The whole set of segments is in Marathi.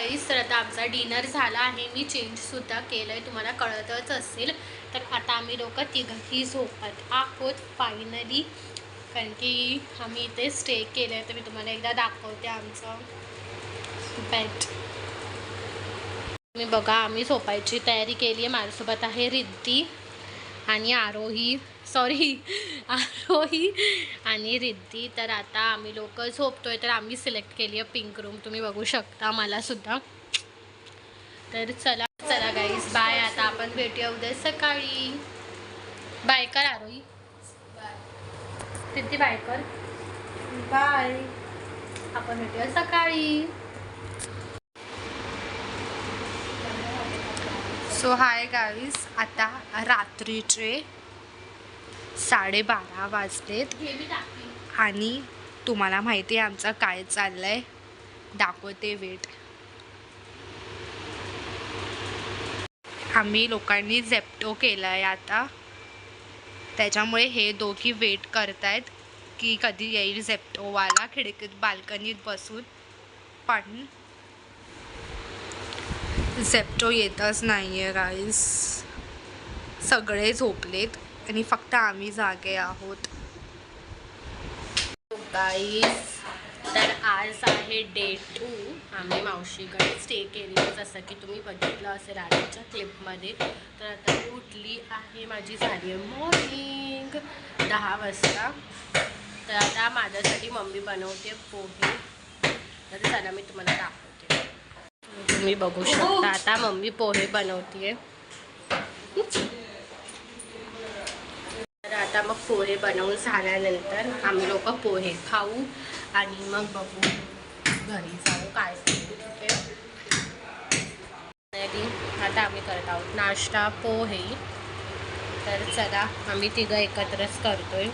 गाईस, तर आता आमचा डिनर झाला आहे. मी चेंजसुद्धा केलं आहे, तुम्हाला कळतच असेल. तर आता आम्ही लोक तिघंही झोपत आहोत फायनली, कारण की आम्ही इथे स्टे केलं आहे. तर मी तुम्हाला एकदा दाखवते आमचं बेड. मी बघा, आम्ही झोपायची तयारी केली आहे. माझ्यासोबत आहे रिद्धी आणि आरोही आणि रिद्धी. तर आता आम्ही लोक झोपतोय. तर आम्ही सिलेक्ट केली आहे पिंक रूम, तुम्ही बघू शकता, मला सुद्धा. तर चला चला गाईज, बाय. आता आपण भेटूया उद्या सकाळी. बाय कर आरोही. रिद्धी बाय कर. बाय. आपण भेटूया सकाळी. सो हाय गाईज, आता रात्रीचे 12:30 वाजलेत आणि तुम्हाला माहिती आहे आमचं काय चाललंय, दाखवते वेट. आम्ही लोकांनी झेप्टो केलं आहे आता, त्याच्यामुळे हे दोघी वेट करतायत की कधी येईल झेप्टोवाला खिडकीत बाल्कनीत बसून. पण झेप्टो येतच नाही आहे गाईज. सगळे झोपलेत आणि फक्त आम्ही जागे आहोत. गाईज, तर आज आहे डे 2. आम्ही मावशीकडे स्टे केलेलं, जसं की तुम्ही बघितलं असेल आधीच्या क्लिपमध्ये. तर आता मी उठली आहे, माझी झाली आहे मॉर्निंग 10 वाजता. तर आता माझ्यासाठी मम्मी बनवते पोहे. तर चला मी तुम्हाला दाखवते. तुम्ही बघू शकता आता मम्मी पोहे बनवते. तर आता मग पोहे बनवून झाल्यानंतर आम्ही लोक पोहे खाऊ आणि मग बघू घरी जाऊ काय. आता आम्ही करत आहोत नाश्ता पोहे. तर चला आम्ही तिघं एकत्रच करतोय.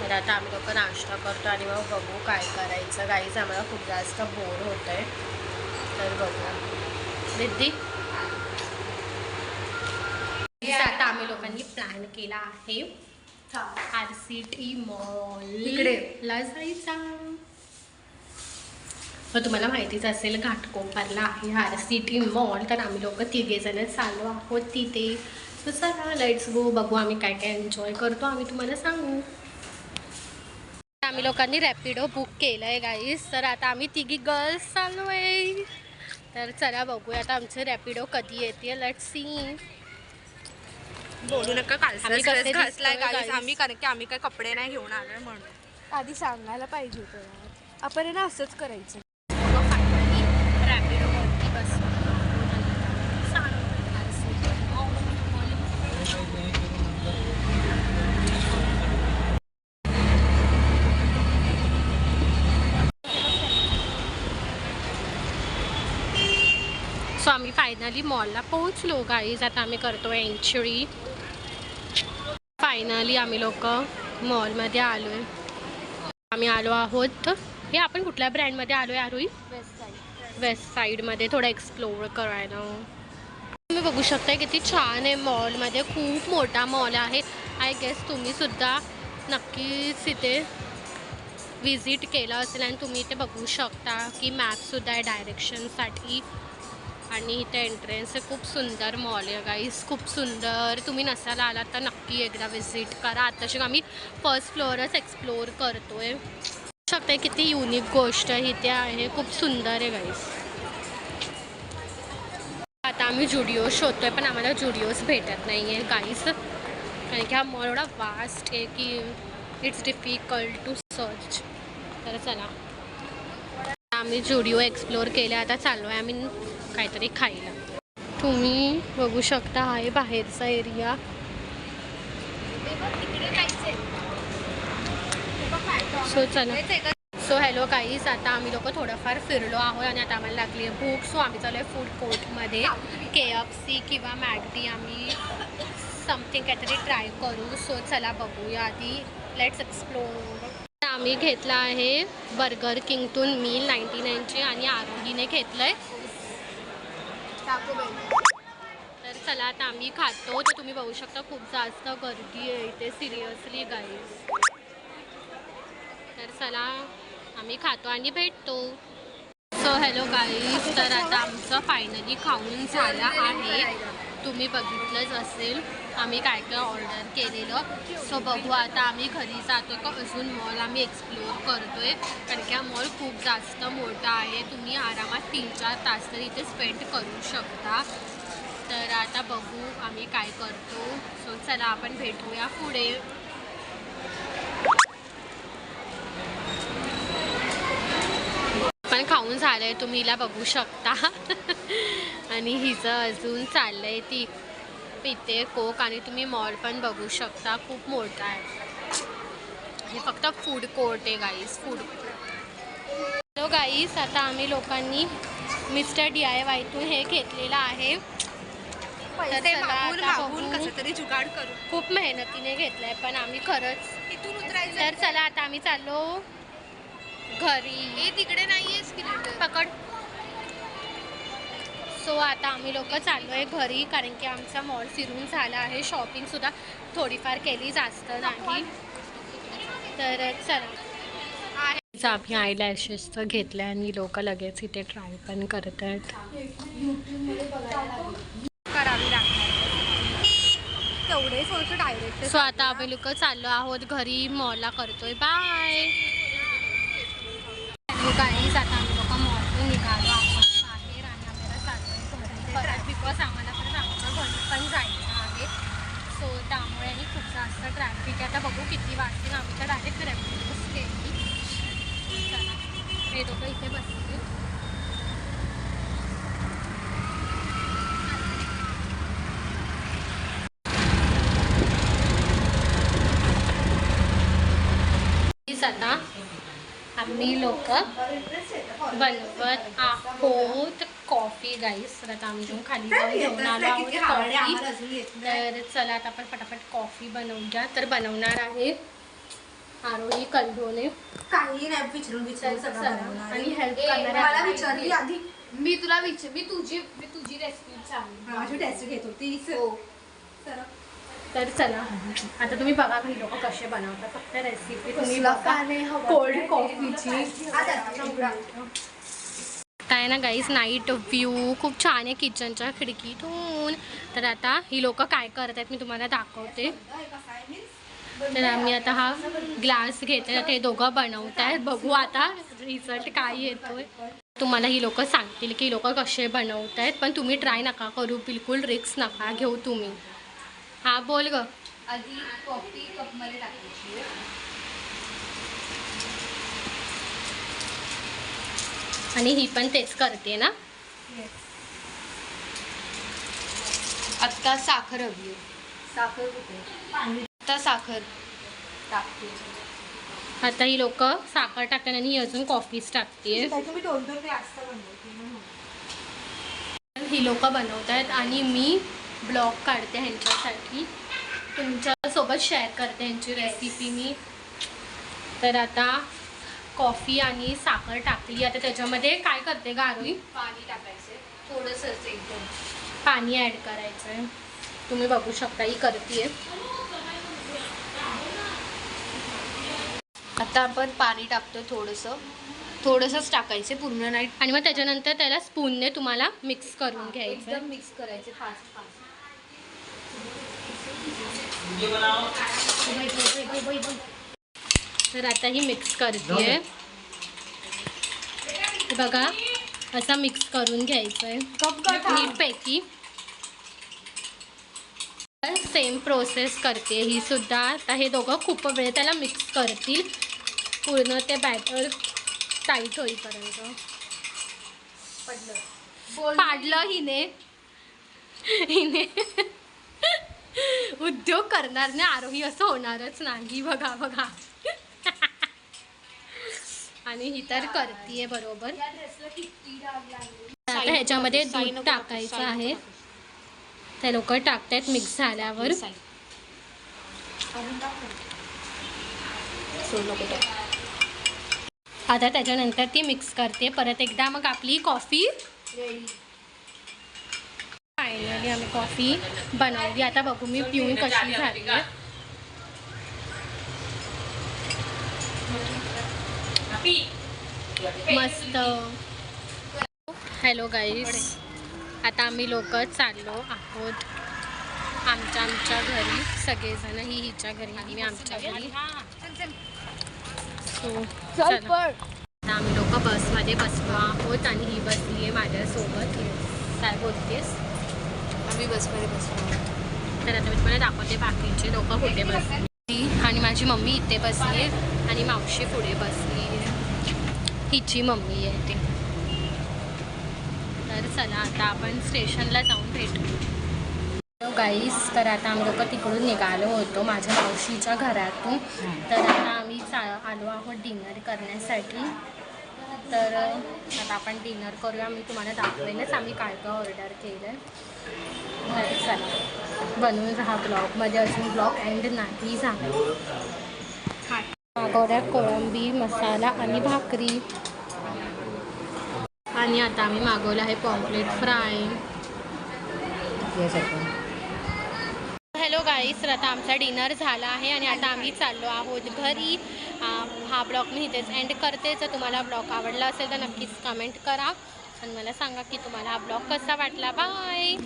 तर आता आम्ही लोक नाश्ता करतो आणि मग बघू काय करायचं. गाईच आम्हाला खूप जास्त बोर होत आहे. तर बघू रिद्धी. आता आम्ही लोकांनी प्लॅन केला आहे RCT मॉलला जायचा. तुम्हाला माहितीच असेल घाटकोपरला आहे RCT मॉल. तर आम्ही लोक तिघेजण चाललो आहोत तिथे. तर चला लेट्स गो, बघू आम्ही काय काय एन्जॉय करतो, आम्ही तुम्हाला सांगू. आम्ही लोकांनी रॅपिडो बुक केलं आहे गाईस. तर आता आम्ही तिघी गर्ल्स चाललो आहे. तर चला बघूया आता आमचं रॅपिडो कधी येते. Let's see. बोलू नका कालचा घासलाय गाईस आम्ही, कारण की आम्ही काय कपडे नाही घेऊन आलोय म्हणून. आधी सांगायला पाहिजे होतं. आपण ना असंच करायचं. रॅपिडोवरती बस. सो आम्ही फायनली मॉलला पोहोचलो गाईज. आता आम्ही करतो एंट्री. फायनली आम्ही लोक मॉलमध्ये आलो आहे. आम्ही आलो आहोत, हे आपण कुठल्या ब्रँडमध्ये आलो आहे आरोही? वेस्ट साईडमध्ये थोडं एक्सप्लोअर करायला. तुम्ही बघू शकता किती छान आहे. मॉलमध्ये खूप मोठा मॉल आहे. आय गेस तुम्हीसुद्धा नक्कीच इथे विजिट केलं असेल आणि तुम्ही इथे बघू शकता की मॅपसुद्धा आहे डायरेक्शनसाठी. आणि इथे एंट्रन्स आहे. खूप सुंदर मॉल आहे गाईस, खूप सुंदर. तुम्ही नसायला आलात तर नक्की एकदा विजिट करा. आताशी आम्ही फर्स्ट फ्लोअरच एक्सप्लोअर करतोय. शकते किती युनिक गोष्ट इथे आहे, खूप सुंदर आहे गाईस. आता आम्ही जुडिओ शोधतोय पण आम्हाला जुडिओज भेटत नाही आहे गाईस, कारण की हा मॉल एवढा वास्ट आहे की इट्स डिफिकल्ट टू सर्च. तर चला आम्ही जुडिओ एक्सप्लोअर केले. आता चाललो आहे आम्ही काहीतरी खायला. तुम्ही बघू शकता आहे बाहेरचा एरिया. सो चला. सो हॅलो गाईज, आता आम्ही लोक थोडंफार फिरलो आहोत आणि आता आम्हाला लागली आहे भूक. सो आम्ही चालू आहे फूड कोर्टमध्ये. KFC किंवा मॅगडी आम्ही समथिंग काहीतरी ट्राय करू. सो चला बघूया आधी. Let's explore. आम्ही घेतला आहे बर्गर किंगतून मील 99ची आणि आरोहीने घेतलं आहे. तर चला आता आम्ही खातो. तर तुम्ही बघू शकता खूप जास्त गर्दी आहे इथे, सिरियसली गाईज. तर चला आम्ही खातो आणि भेटतो. सो हॅलो गाईज, तर आता आमचं फायनली खाऊन झालं आहे. तुम्ही बघितलंच असेल आम्ही काय काय ऑर्डर केलेलं. सो बघू आता आम्ही घरी जातो का अजून मॉल आम्ही एक्सप्लोअर करतो आहे, कारण की हा मॉल खूप जास्त मोठा आहे. तुम्ही आरामात 3-4 तास तरी इथे स्पेंड करू शकता. तर आता बघू आम्ही काय करतो. सो चला आपण भेटूया पुढे. पण खाऊन झालंय, तुम्ही हिला बघू शकता. आणि हिचं अजून चाललंय, ती पिते कोक. आणि तुम्ही मॉल पण बघू शकता, खूप मोठा आहे. हे फक्त फूड कोर्ट आहे गाईस, फूड कोर्ट. हॅलो गाईस, आता आम्ही लोकांनी मिस्टर DIYतून हे घेतलेलं आहे. पैसे मागून कसं तरी जुगाड करू. खूप मेहनतीने घेतलंय पण आम्ही खरंच इथून उतरायचं. तर चला आता आम्ही चाललो घरी. हे तिकडे नाहीयेस की पकड. सो आता आम्ही लोक चाललो आहे घरी, कारण की आमचा मॉल फिरून झाला आहे. शॉपिंगसुद्धा थोडीफार केली, जास्त नाही. तर चला आम्ही आयलॅशेसचं घेतलं आणि लोक लगेच इथे ट्राय पण करत आहेत. करावी लागणार तेवढे सोर्स डायरेक्ट. सो आता आम्ही लोक चाललो आहोत घरी, मॉलला करतोय बाय. गाईज आता आम्ही लोक मॉलतून निघालो आहोत बाहेर आणि आम्हाला चाललो आहे घरी परत, बिकॉज आम्हाला परत आमच्या घरी पण जायचं आहे. सो त्यामुळे आणि खूप जास्त ट्रॅफिक आहे. आता बघू किती वाजतील. आम्ही तर डायरेक्ट रॅपिडोच केली. चला हे दोघं इथे बसले. आता आम्ही लोक बनवत आहोत कॉफी गाईस. तर आता आम्ही जाऊन खाली जाऊन घेऊन आलो आहोत कॉफी. तर चला आता आपण फटाफट कॉफी बनवूया. तर बनवणार आहे आरोही कंढोने. काही नाही विचारून आणि हेल्प करणार मला विचारली आधी. मी तुझी रेसिपी सांग. माझी टेस्ट घेत होती. तर चला आता तुम्ही बघा काही लोक कसे बनवतात. फक्त रेसिपी तुम्ही बघा कोल्ड कॉफीची. काय ना गाईस, नाईट व्ह्यू खूप छान आहे किचनच्या खिडकीतून. तर आता ही लोक काय करत आहेत मी तुम्हाला दाखवते. तर आम्ही आता हा ग्लास घेतला, ते दोघं बनवत आहेत. बघू आता रिझल्ट काय येतोय. तुम्हाला ही लोक सांगतील की लोक कसे बनवत आहेत, पण तुम्ही ट्राय नका करू, बिलकुल रिस्क नका घेऊ तुम्ही. हा बोल ग. आधी कॉफी कपमध्ये टाकायची आणि ही पण तेच करते ना. आता साखर हवी. साखर आता साखर टाकते. आता ही लोक साखर टाकतात आणि ही अजून कॉफीच टाकते. ही लोक बनवत आहेत आणि मी ब्लॉग काढते ह्यांच्यासाठी, तुमच्यासोबत शेअर करते ह्यांची रेसिपी मी. तर आता कॉफी आणि साखर टाकली. आता त्याच्यामध्ये काय करते गारोई? पाणी टाकायचं थोडंसंच, एकदम पाणी ॲड करायचं आहे. तुम्ही बघू शकता ही करते. आता आपण पाणी टाकतो थोडंसंच टाकायचे, पूर्ण नाही. आणि मग त्याच्यानंतर त्याला स्पूनने तुम्हाला मिक्स करून घ्यायचं. एकदम मिक्स करायचे फास्ट. तर आता ही मिक्स करते. बघा असा मिक्स करून घ्यायचं आहे नीटपैकी. सेम प्रोसेस करते ही सुद्धा. आता हे दोघं खूप वेळ त्याला मिक्स करतील, पूर्ण ते बॅटर टाईट होईपर्यंत. पाडलं हिने उद्योग करणार नाही आरोही, असं होणारच नाही. बघा बघा. आणि ही तर करतीये बरोबर. आता ह्याच्यामध्ये दूध टाकायचं आहे. ते लोक टाकतात मिक्स झाल्यावर. आता त्याच्यानंतर ती मिक्स करते परत एकदा. मग आपली कॉफी रेडी. फायनली आम्ही कॉफी बनवली. आता बघू मी पिऊन कशी झाली. मस्त. हॅलो गाईज, आता आम्ही लोक चाललो आहोत आमच्या घरी. सगळेजण ही हिच्या घरी आणि मी आमच्या घरी. सो चला. आता आम्ही लोक बसमध्ये बसलो आहोत आणि ही बसली आहे माझ्यासोबत. काय बोलतेस? आम्ही बसमध्ये बसलो. तर आता मी तुम्हाला दाखवते बाकीचे लोक कुठे बसली. आणि माझी मम्मी इथे बसली आहे आणि मावशी पुढे बसली आहे. हिची मम्मी आहे ते. तर चला आता आपण स्टेशनला जाऊन भेटू. गाईस, तर आता आम्ही लोक तिकडून निघालो होतो माझ्या मावशीच्या घरातून. तर आता आम्ही आलो आहोत डिनर करण्यासाठी. तर आता आपण डिनर करूया. मी तुम्हाला दाखवेलच आम्ही काय काय ऑर्डर केलं आहे. तर चला बनवून राहा ब्लॉगमध्ये. अजून ब्लॉग एंड नाही झाला. मागवल्या कोळंबी मसाला आणि भाकरी. आणि आता आम्ही मागवलं आहे पॉम्पलेट फ्राय. हॅलो गाईस, तर आता आमचा डिनर झाला आहे आणि आता आम्ही चाललो आहोत घरी. हा ब्लॉग मी इथेच एंड करते. जर तुम्हाला ब्लॉग आवडला असेल तर नक्कीच कमेंट करा आणि मला सांगा की तुम्हाला हा ब्लॉग कसा वाटला. बाय.